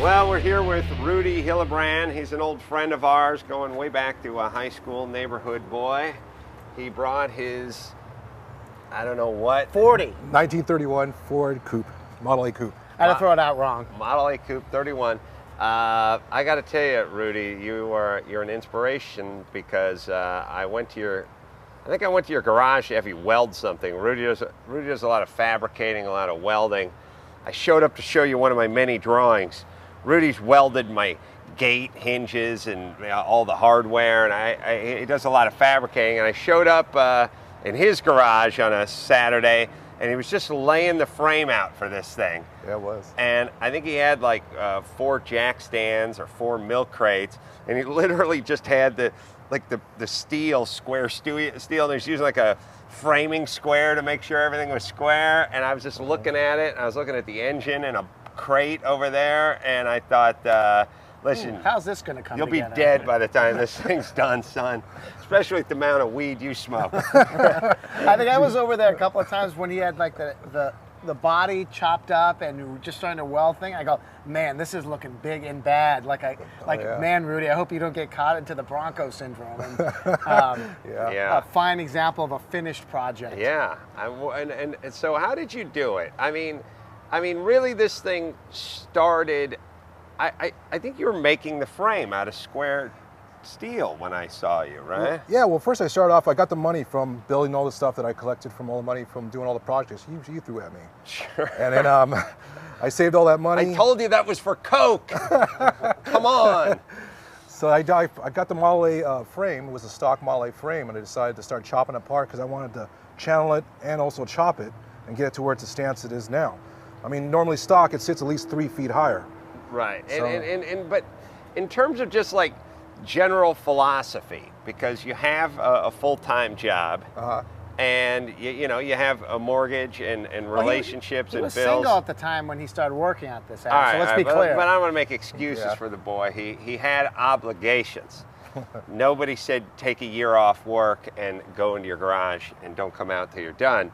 Well, we're here with Rudi Hillebrand. He's an old friend of ours, going way back to a high school neighborhood boy. He brought his, I don't know what. 1931 Ford Coupe, Model A Coupe. I had to throw it out wrong. Model A Coupe 31. I got to tell you, Rudi, you're an inspiration because I think I went to your garage to have you weld something. Rudi does a lot of fabricating, a lot of welding. I showed up to show you one of my many drawings. Rudi's welded my gate hinges and all the hardware, and he does a lot of fabricating. And I showed up in his garage on a Saturday, and he was just laying the frame out for this thing. Yeah, it was. And I think he had like 4 jack stands or 4 milk crates, and he literally just had the steel, square steel, and he's using like a framing square to make sure everything was square. And I was just looking at it, and I was looking at the engine and a crate over there, and I thought, listen, how's this going to come You'll together? be dead by the time this thing's done, son, especially with the amount of weed you smoke. I think I was over there a couple of times when he had like the body chopped up and we were just starting to weld thing. I go, man, this is looking big and bad. Man, Rudi, I hope you don't get caught into the Bronco syndrome. And, a fine example of a finished project. Yeah, and so how did you do it? I mean, really, this thing started. I think you were making the frame out of square steel when I saw you, right? Yeah, well, first I started off, I got the money from building all the stuff that I collected from all the money from doing all the projects you threw at me. Sure. And then I saved all that money. I told you that was for Coke. Come on. So I got the Model A frame. It was a stock Model A frame, and I decided to start chopping it apart because I wanted to channel it and also chop it and get it to where it's the stance it is now. I mean, normally stock, it sits at least 3 feet higher. Right, so, but in terms of just like general philosophy, because you have a full-time job, and you have a mortgage and relationships and bills. He was single at the time when he started working at this house, right, so let's be clear. But I don't want to make excuses for the boy. He had obligations. Nobody said take a year off work and go into your garage and don't come out till you're done.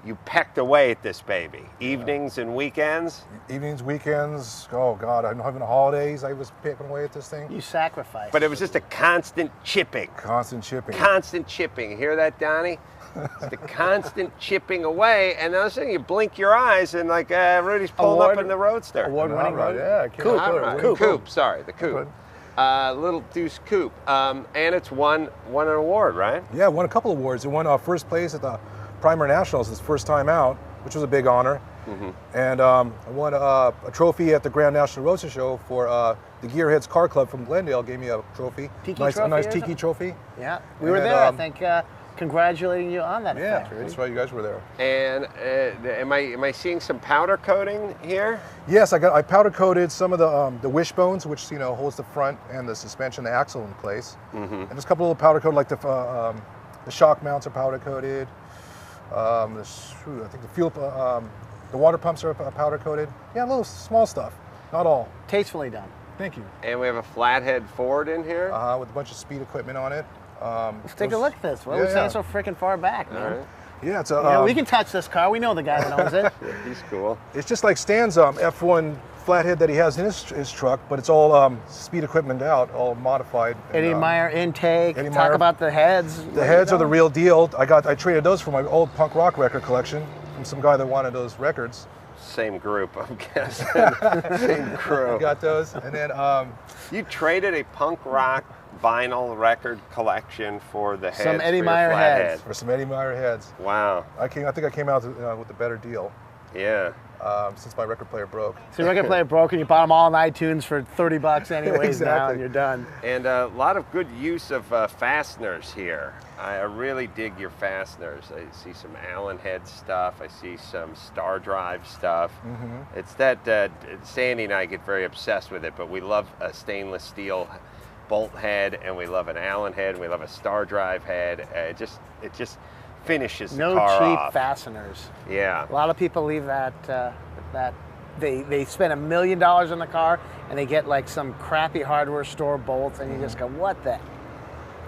You pecked away at this baby. Evenings and weekends? Evenings, weekends, oh God, I'm having holidays, I was picking away at this thing. You sacrificed. But it was just a constant chipping. Constant chipping. Constant chipping. You hear that, Donnie? It's the constant chipping away, and then all of a sudden you blink your eyes and like Rudi's pulling up in the Roadster. Award-winning Roadster. Yeah, Coupe. Sorry, the Coupe. Little Deuce Coupe. And it's won an award, right? Yeah, won a couple awards. It won first place at the Primary Nationals his first time out, which was a big honor. Mm-hmm. And I won a trophy at the Grand National Roadster Show for the Gearheads Car Club from Glendale. Gave me a trophy, a nice tiki trophy. Yeah, we were there. I think congratulating you on that. Yeah, effect, Rudi. that's right. You guys were there. And am I seeing some powder coating here? Yes, I powder coated some of the wishbones, which holds the front and the suspension, the axle in place. Mm-hmm. And there's a couple of little powder coated, like the shock mounts are powder coated. I think the fuel, the water pumps are powder coated. Yeah, little small stuff, not all. Tastefully done. Thank you. And we have a flathead Ford in here. With a bunch of speed equipment on it. Let's take a look at this. What are we saying so freaking far back, man? Right. Yeah, it's a. We can touch this car. We know the guy that owns it. Yeah, he's cool. It's just like Stan's F1 flathead that he has in his truck, but it's all speed equipment out, all modified. Eddie Meyer intake. Eddie Talk Meyer. about the heads. The heads are the real deal. I traded those for my old punk rock record collection from some guy that wanted those records. Same group, I'm guessing. Same crew. I got those, and then you traded a punk rock vinyl record collection for the heads. Some Eddie Meyer heads. For some Eddie Meyer heads. Wow. I think I came out with a better deal. Yeah. Since my record player broke. So your record player broke and you bought them all on iTunes for $30 anyways. Exactly. Now and you're done. And a lot of good use of fasteners here. I really dig your fasteners. I see some Allen head stuff. I see some Star Drive stuff. Mm-hmm. It's that Sandy and I get very obsessed with it, but we love a stainless steel bolt head, and we love an Allen head, and we love a Star Drive head. It just finishes the car off. No cheap fasteners. Yeah. A lot of people leave that they spend $1 million on the car and they get like some crappy hardware store bolts, and you just go, what the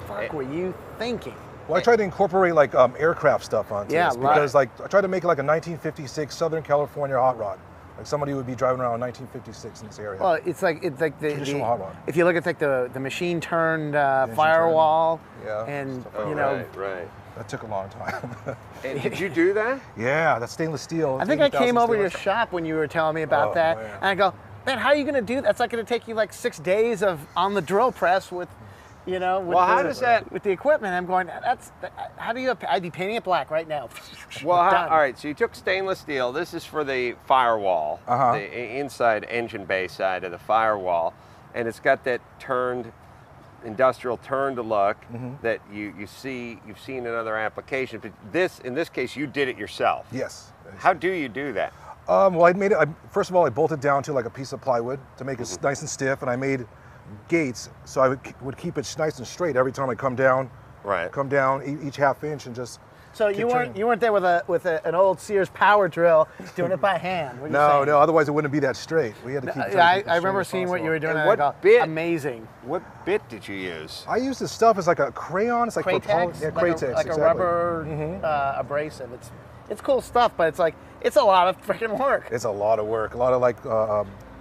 fuck were you thinking? Well, I tried to incorporate like aircraft stuff onto this because like I tried to make it like a 1956 Southern California hot rod Like somebody would be driving around in 1956 in this area. Well, it's like the Traditional hot rod. if you look at like the machine turned firewall, Yeah, and stuff like you that. know, Right. That took a long time. And did you do that? Yeah, that's stainless steel. I think I 80,000 came over to your stainless. shop when you were telling me about Oh, that, man. and I go, man, how are you going to do that? That's not going to take you like 6 days of on the drill press with, you know, with, Well, how does that- with the equipment? I'm going, how do you? I'd be painting it black right now. Well, Done. all right. So you took stainless steel. This is for the firewall, Uh-huh. the inside engine bay side of the firewall, and it's got that industrial turned look that you've seen in other applications. But in this case, you did it yourself. Yes. How do you do that? Well, I made it. First of all, I bolted down to like a piece of plywood to make it nice and stiff, and I made gates so I would keep it nice and straight every time I come down. Right. Come down each half inch and just. So keep you weren't turning. there with an old Sears power drill doing it by hand. What are you No, saying? no. Otherwise, it wouldn't be that straight. We had to keep. I remember seeing what you were doing. And And what I go, bit? amazing. What bit did you use? I use this stuff as like a crayon. It's like for Craytex, yeah, like Craytex, like exactly. a rubber abrasive. It's cool stuff, but it's a lot of freaking work. It's a lot of work. A lot of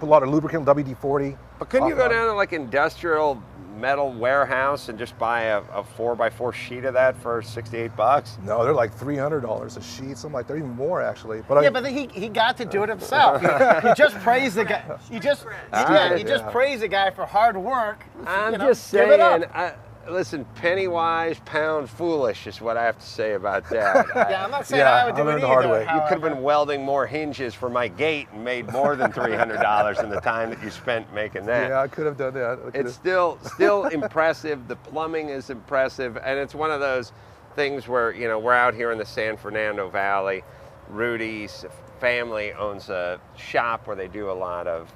put a lot of lubricant, WD-40. But couldn't you go down to like industrial metal warehouse and just buy a 4x4 sheet of that for $68? No, they're like $300 a sheet, something like that, even more actually. But Yeah, but he got to do it himself. You just praise the guy. You just praise the guy for hard work. I'm You know, just give it saying. up. Listen, penny wise, pound foolish is what I have to say about that. Yeah, I'm not saying Yeah, I would I do it learned the either. hard way. You could have been welding more hinges for my gate and made more than $300 in the time that you spent making that. yeah, I could have done that. It's still impressive. The plumbing is impressive, and it's one of those things where we're out here in the San Fernando Valley. Rudy's family owns a shop where they do a lot of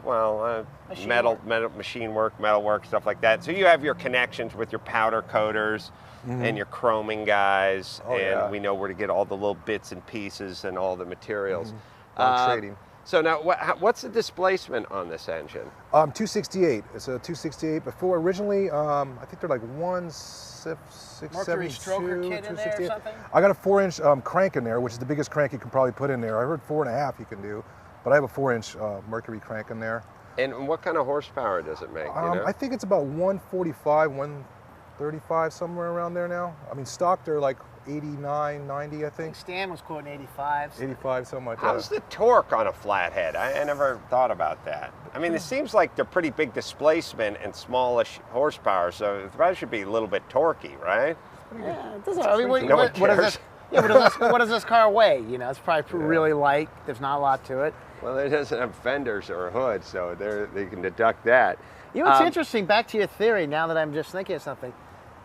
metal machine work, metal work, stuff like that. So you have your connections with your powder coaters and your chroming guys, and we know where to get all the little bits and pieces and all the materials. Trading. So now, what's the displacement on this engine? 268. It's a 268. Before originally, I think they're like 1.672. Mercury stroker kit in there or something? I got a 4-inch crank in there, which is the biggest crank you can probably put in there. I heard 4.5 you can do, but I have a 4-inch Mercury crank in there. And what kind of horsepower does it make? I think it's about 145, 135, somewhere around there now. I mean, stock they're like 89, 90, I think. Stan was quoting 85. 85, something like that. How's the torque on a flathead? I never thought about that. I mean, it seems like they're pretty big displacement and smallish horsepower, so it probably should be a little bit torquey, right? Yeah, it doesn't. I mean, what No one is this? cares. Yeah, what does this car weigh? It's probably really light. There's not a lot to it. Well, it doesn't have fenders or a hood, so they can deduct that. You know what's interesting? Back to your theory. Now that I'm just thinking of something,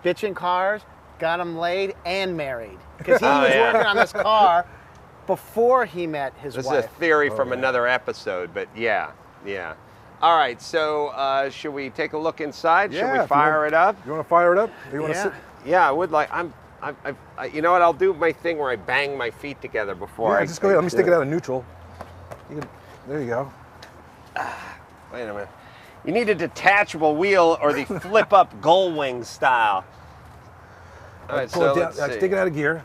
bitching cars got him laid and married because he was working on this car before he met his This wife. is a theory from another episode, but yeah. All right, so should we take a look inside? Should we fire it up? You want to fire it up? Or you want to sit? Yeah, I would like. You know what? I'll do my thing where I bang my feet together before. Yeah, just go ahead. Let me stick it out of neutral. There you go. Wait a minute. You need a detachable wheel or the flip-up gull wing style. All right, Pull so it down. let's see. Stick it out of gear.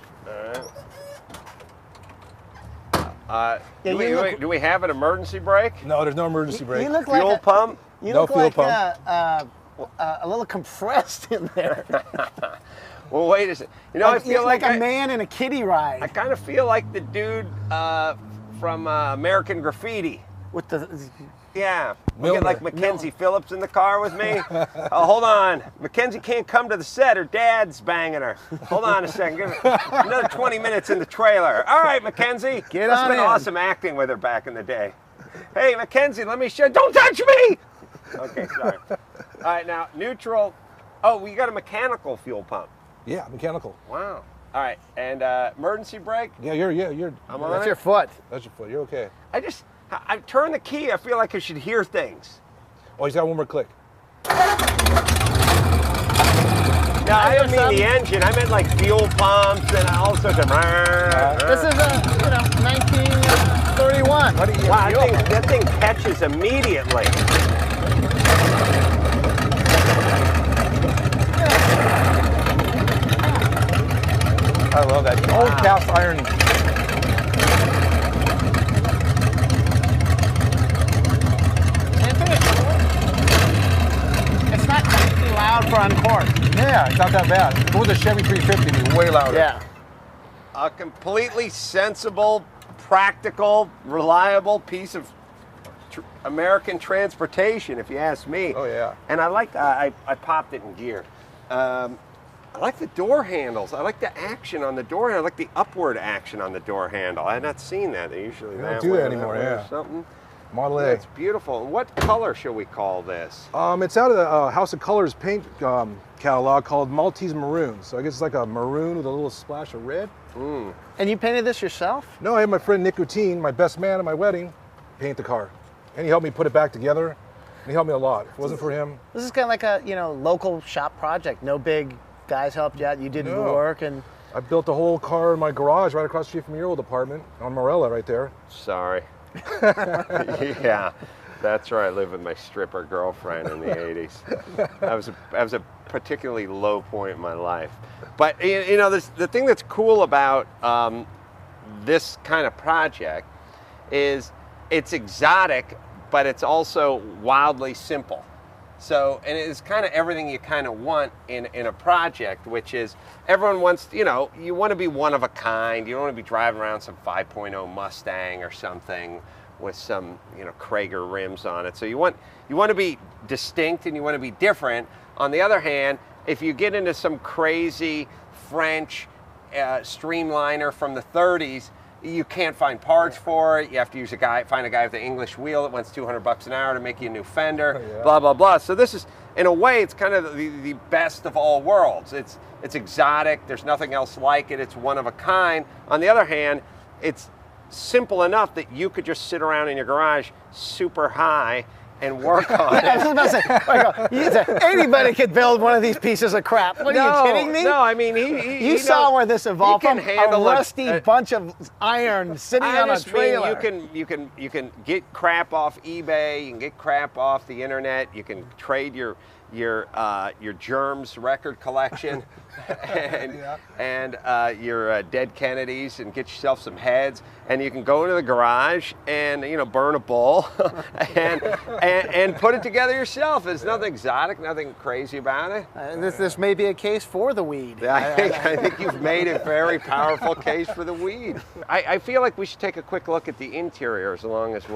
Do we have an emergency brake? No, there's no emergency brake. You look Fuel like pump? You No look fuel like pump. a little compressed in there. Well, wait a second. I feel like a man in a kiddie ride. I kind of feel like the dude from American Graffiti. With the Yeah. We Milner. get like Mackenzie Phillips in the car with me. Hold on. Mackenzie can't come to the set. Her dad's banging her. Hold on a second. Give me another 20 minutes in the trailer. All right, Mackenzie. Get Must on have been in. awesome acting with her back in the day. Hey, Mackenzie, let me show. Don't touch me! Okay, sorry. All right, now, neutral. Oh, we got a mechanical fuel pump. Yeah, mechanical. Wow. All right, and emergency brake. Yeah, you're. I'm on that's it. your foot. That's your foot. You're okay. I turn the key. I feel like I should hear things. Oh, he's got one more click. No, I didn't mean the engine. I meant like fuel pumps and all sorts of. This is 1931. Wow, that thing catches immediately. I love that. Old cast iron. loud for uncorked. Yeah, it's not that bad. If it was a Chevy 350, it'd be way louder. Yeah. A completely sensible, practical, reliable piece of American transportation, if you ask me. Oh yeah. And I like, I popped it in gear. I like the door handles. I like the action on the door handle. I like the upward action on the door handle. I had not seen that. They usually don't do that anymore, yeah. Or something. Model A. That's beautiful. And what color shall we call this? It's out of the House of Colors paint catalog called Maltese Maroon. So I guess it's like a maroon with a little splash of red. Mm. And you painted this yourself? No, I had my friend Nick Gutine, my best man at my wedding, paint the car. And he helped me put it back together. And he helped me a lot. If it wasn't for him. This is kind of like a, local shop project. No big guys helped you out. You did the work. And I built the whole car in my garage right across the street from your old apartment on Morella right there. Sorry. Yeah, that's right. I lived with my stripper girlfriend in the 80s. That was a particularly low point in my life. But the thing that's cool about this kind of project is it's exotic, but it's also wildly simple. So, and it's kind of everything you kind of want in a project, which is everyone wants, you want to be one of a kind. You don't want to be driving around some 5.0 Mustang or something with some, Krager rims on it. So you want to be distinct and you want to be different. On the other hand, if you get into some crazy French streamliner from the 30s, you can't find parts for it. You have to find a guy with the English wheel that wants $200 an hour to make you a new fender, blah, blah, blah. So this is, in a way, it's kind of the best of all worlds. It's exotic. There's nothing else like it. It's one of a kind. On the other hand, it's simple enough that you could just sit around in your garage super high and work on it. I was about to say, anybody could build one of these pieces of crap. What are you kidding me? No, I mean, you saw where this evolved from. A rusty bunch of iron sitting on a trailer. You can get crap off eBay. You can get crap off the internet. You can trade your Germs record collection and your dead Kennedys and get yourself some heads, and you can go into the garage and burn a bull and put it together yourself. There's nothing exotic, nothing crazy about it. This may be a case for the weed. I think you've made a very powerful case for the weed. I feel like we should take a quick look at the interior as long as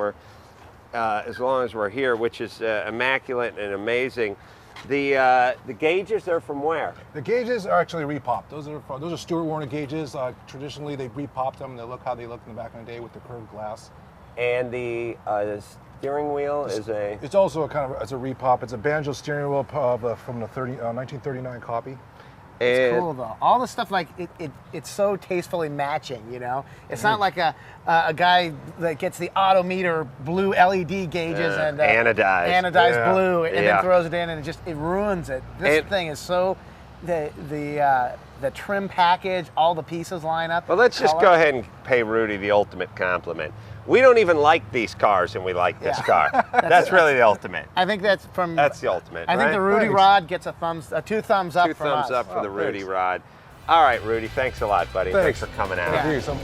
we're here, which is immaculate and amazing. The gauges are from where? The gauges are actually repopped. Those are Stuart Warner gauges. Traditionally, they repopped them. They look how they looked in the back in the day with the curved glass. And the steering wheel It's also it's a repop. It's a banjo steering wheel from the 1939 copy. It's cool though. All the stuff it's so tastefully matching. It's not like a guy that gets the Autometer blue LED gauges and anodized blue and then throws it in and it ruins it. This thing is so the trim package, all the pieces line up. Well, let's just go ahead and pay Rudi the ultimate compliment. We don't even like these cars, and we like this car. That's really the ultimate. I think that's the ultimate. I think the Rudi rod gets two thumbs up. Two thumbs up for the Rudi rod. All right, Rudi, thanks a lot, buddy. Thanks for coming out. Yeah.